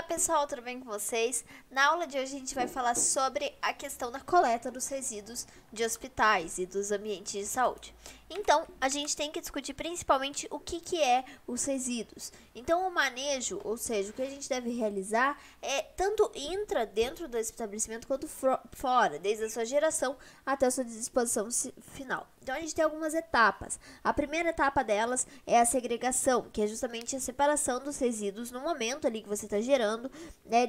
Olá pessoal, tudo bem com vocês? Na aula de hoje a gente vai falar sobre a questão da coleta dos resíduos de hospitais e dos ambientes de saúde. Então, a gente tem que discutir principalmente o que é os resíduos. Então, o manejo, ou seja, o que a gente deve realizar é tanto dentro do estabelecimento quanto fora, desde a sua geração até a sua disposição final. Então, a gente tem algumas etapas. A primeira etapa delas é a segregação, que é justamente a separação dos resíduos no momento ali que você está gerando,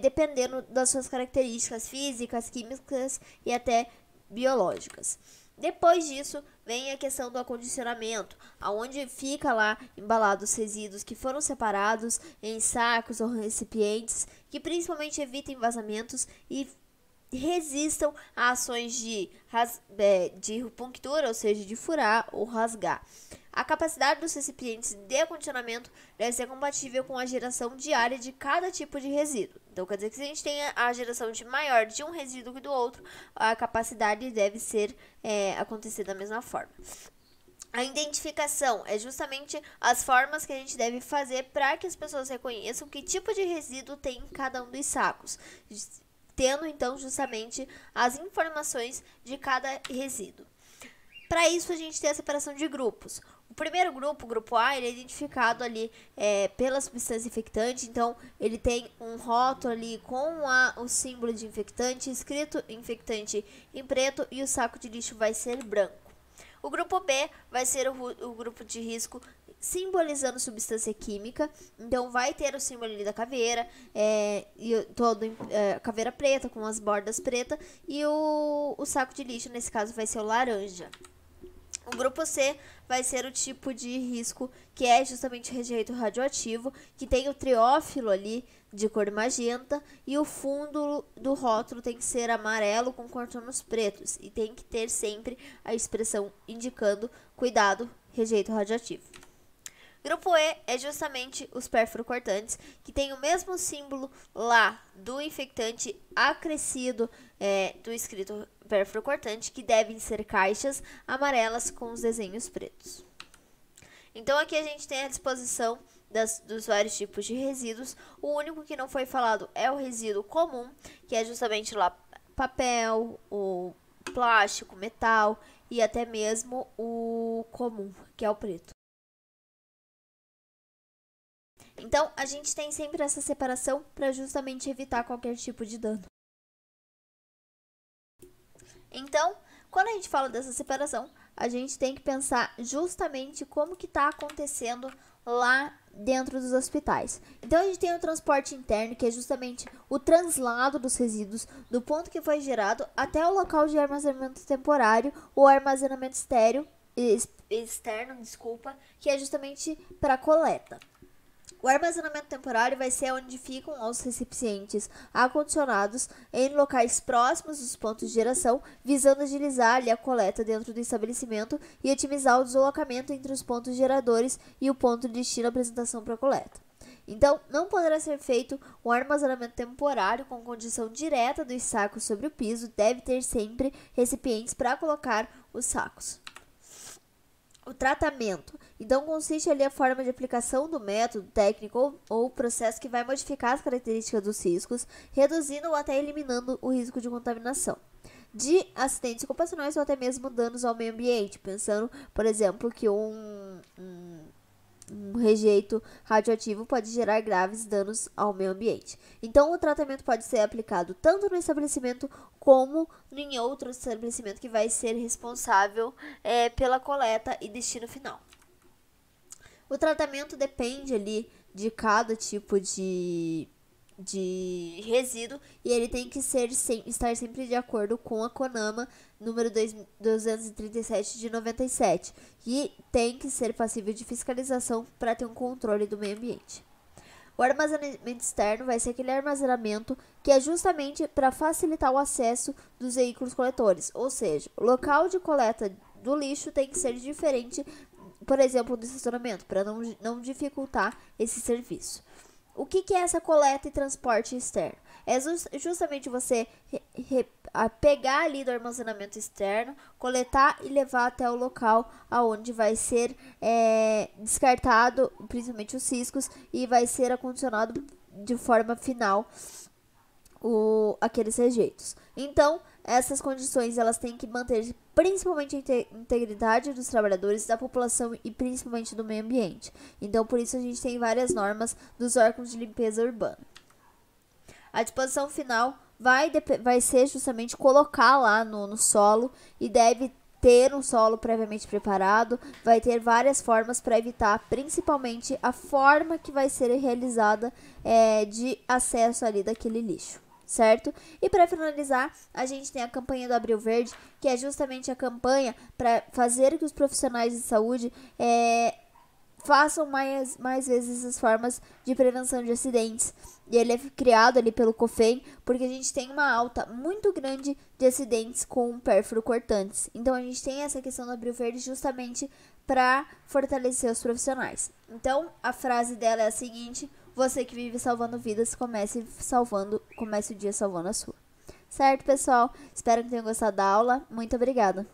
dependendo das suas características físicas, químicas e até biológicas. Depois disso, vem a questão do acondicionamento, aonde fica lá embalado os resíduos que foram separados em sacos ou recipientes, que principalmente evitem vazamentos e resistam a ações de ruptura, ou seja, de furar ou rasgar. A capacidade dos recipientes de acondicionamento deve ser compatível com a geração diária de cada tipo de resíduo. Então, quer dizer que se a gente tem a geração maior de um resíduo que do outro, a capacidade deve ser acontecer da mesma forma. A identificação é justamente as formas que a gente deve fazer para que as pessoas reconheçam que tipo de resíduo tem em cada um dos sacos, tendo então justamente as informações de cada resíduo. Para isso a gente tem a separação de grupos. O primeiro grupo, o grupo A, ele é identificado ali pela substância infectante, então ele tem um rótulo ali com o símbolo de infectante, escrito infectante em preto, e o saco de lixo vai ser branco. O grupo B vai ser o grupo de risco simbolizando substância química, então vai ter o símbolo ali da caveira, caveira preta com as bordas pretas, e o saco de lixo nesse caso vai ser o laranja. O grupo C vai ser o tipo de risco que é justamente o rejeito radioativo, que tem o triófilo ali de cor magenta, e o fundo do rótulo tem que ser amarelo com contornos pretos, e tem que ter sempre a expressão indicando cuidado, rejeito radioativo. Grupo E é justamente os perfluorocortantes, que tem o mesmo símbolo lá do infectante acrescido do escrito perfluorocortante, que devem ser caixas amarelas com os desenhos pretos. Então aqui a gente tem a disposição dos vários tipos de resíduos. O único que não foi falado é o resíduo comum, que é justamente lá papel, o plástico, metal e até mesmo o comum, que é o preto. Então, a gente tem sempre essa separação para justamente evitar qualquer tipo de dano. Então, quando a gente fala dessa separação, a gente tem que pensar justamente como que está acontecendo lá dentro dos hospitais. Então, a gente tem o transporte interno, que é justamente o translado dos resíduos do ponto que foi gerado até o local de armazenamento temporário ou armazenamento externo, que é justamente para coleta. O armazenamento temporário vai ser onde ficam os recipientes acondicionados em locais próximos dos pontos de geração, visando agilizar a coleta dentro do estabelecimento e otimizar o deslocamento entre os pontos geradores e o ponto de destino apresentação para coleta. Então, não poderá ser feito um armazenamento temporário com condição direta dos sacos sobre o piso, deve ter sempre recipientes para colocar os sacos. O tratamento, então, consiste ali a forma de aplicação do método técnico ou processo que vai modificar as características dos riscos, reduzindo ou até eliminando o risco de contaminação de acidentes ocupacionais ou até mesmo danos ao meio ambiente, pensando, por exemplo, que um rejeito radioativo pode gerar graves danos ao meio ambiente. Então, o tratamento pode ser aplicado tanto no estabelecimento como em outro estabelecimento que vai ser responsável pela coleta e destino final. O tratamento depende ali de cada tipo de resíduo, e ele tem que estar sempre de acordo com a CONAMA número 237 de 97, e tem que ser passível de fiscalização para ter um controle do meio ambiente. O armazenamento externo vai ser aquele armazenamento que é justamente para facilitar o acesso dos veículos coletores, ou seja, o local de coleta do lixo tem que ser diferente, por exemplo, do estacionamento, para não dificultar esse serviço. O que é essa coleta e transporte externo? É justamente você pegar ali do armazenamento externo, coletar e levar até o local aonde vai ser descartado, principalmente os ciscos, e vai ser acondicionado de forma final aqueles rejeitos. Então, essas condições elas têm que manter principalmente a integridade dos trabalhadores, da população e principalmente do meio ambiente. Então, por isso a gente tem várias normas dos órgãos de limpeza urbana. A disposição final vai ser justamente colocar lá no solo e deve ter um solo previamente preparado, vai ter várias formas para evitar, principalmente a forma que vai ser realizada de acesso ali daquele lixo, certo? E para finalizar, a gente tem a campanha do Abril Verde, que é justamente a campanha para fazer que os profissionais de saúde façam mais vezes as formas de prevenção de acidentes. E ele é criado ali pelo COFEM, porque a gente tem uma alta muito grande de acidentes com pérfuro cortantes. Então a gente tem essa questão do Abril Verde justamente para fortalecer os profissionais. Então a frase dela é a seguinte: você que vive salvando vidas, comece o dia salvando a sua. Certo, pessoal? Espero que tenham gostado da aula. Muito obrigada.